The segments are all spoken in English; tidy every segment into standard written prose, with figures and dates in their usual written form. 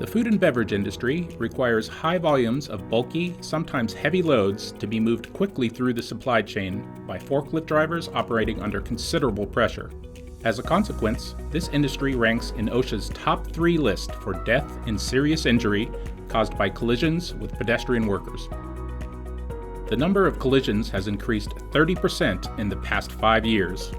The food and beverage industry requires high volumes of bulky, sometimes heavy loads to be moved quickly through the supply chain by forklift drivers operating under considerable pressure. As a consequence, this industry ranks in OSHA's top 3 list for death and serious injury caused by collisions with pedestrian workers. The number of collisions has increased 30% in the past 5 years.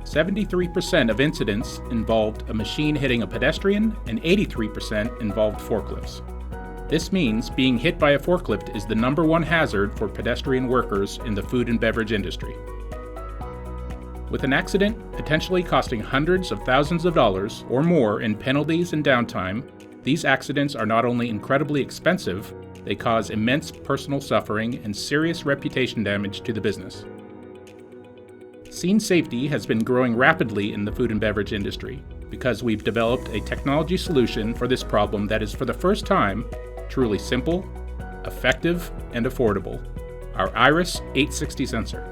73% of incidents involved a machine hitting a pedestrian, and 83% involved forklifts. This means being hit by a forklift is the number one hazard for pedestrian workers in the food and beverage industry. With an accident potentially costing hundreds of thousands of dollars or more in penalties and downtime, these accidents are not only incredibly expensive, they cause immense personal suffering and serious reputation damage to the business. Scene safety has been growing rapidly in the food and beverage industry because we've developed a technology solution for this problem that is for the first time truly simple, effective, and affordable: our Iris 860 sensor.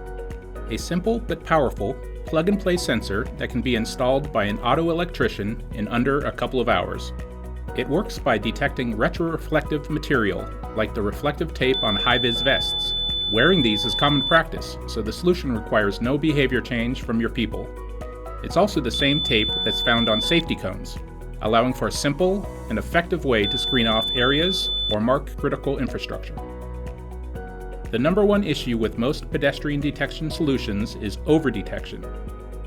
A simple but powerful plug-and-play sensor that can be installed by an auto electrician in under a couple of hours. It works by detecting retroreflective material like the reflective tape on high-vis vests. Wearing these is common practice, so the solution requires no behavior change from your people. It's also the same tape that's found on safety cones, allowing for a simple and effective way to screen off areas or mark critical infrastructure. The number one issue with most pedestrian detection solutions is overdetection.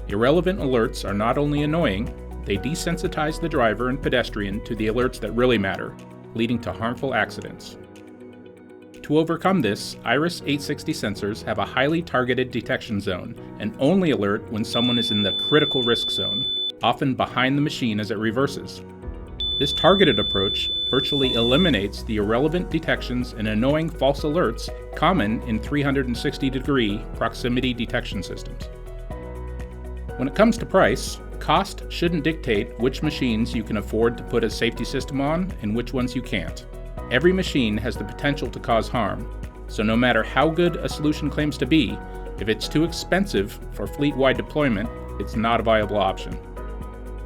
Irrelevant alerts are not only annoying, they desensitize the driver and pedestrian to the alerts that really matter, leading to harmful accidents. To overcome this, Iris 860 sensors have a highly targeted detection zone and only alert when someone is in the critical risk zone, often behind the machine as it reverses. This targeted approach virtually eliminates the irrelevant detections and annoying false alerts common in 360-degree proximity detection systems. When it comes to price, cost shouldn't dictate which machines you can afford to put a safety system on and which ones you can't. Every machine has the potential to cause harm, so no matter how good a solution claims to be, if it's too expensive for fleet-wide deployment, it's not a viable option.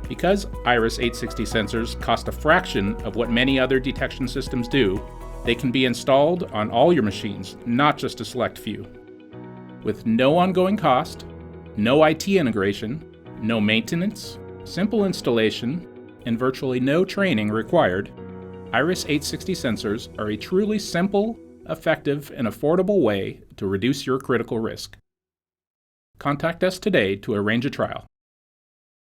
Because Iris 860 sensors cost a fraction of what many other detection systems do, they can be installed on all your machines, not just a select few. With no ongoing cost, no IT integration, no maintenance, simple installation, and virtually no training required, Iris 860 sensors are a truly simple, effective, and affordable way to reduce your critical risk. Contact us today to arrange a trial.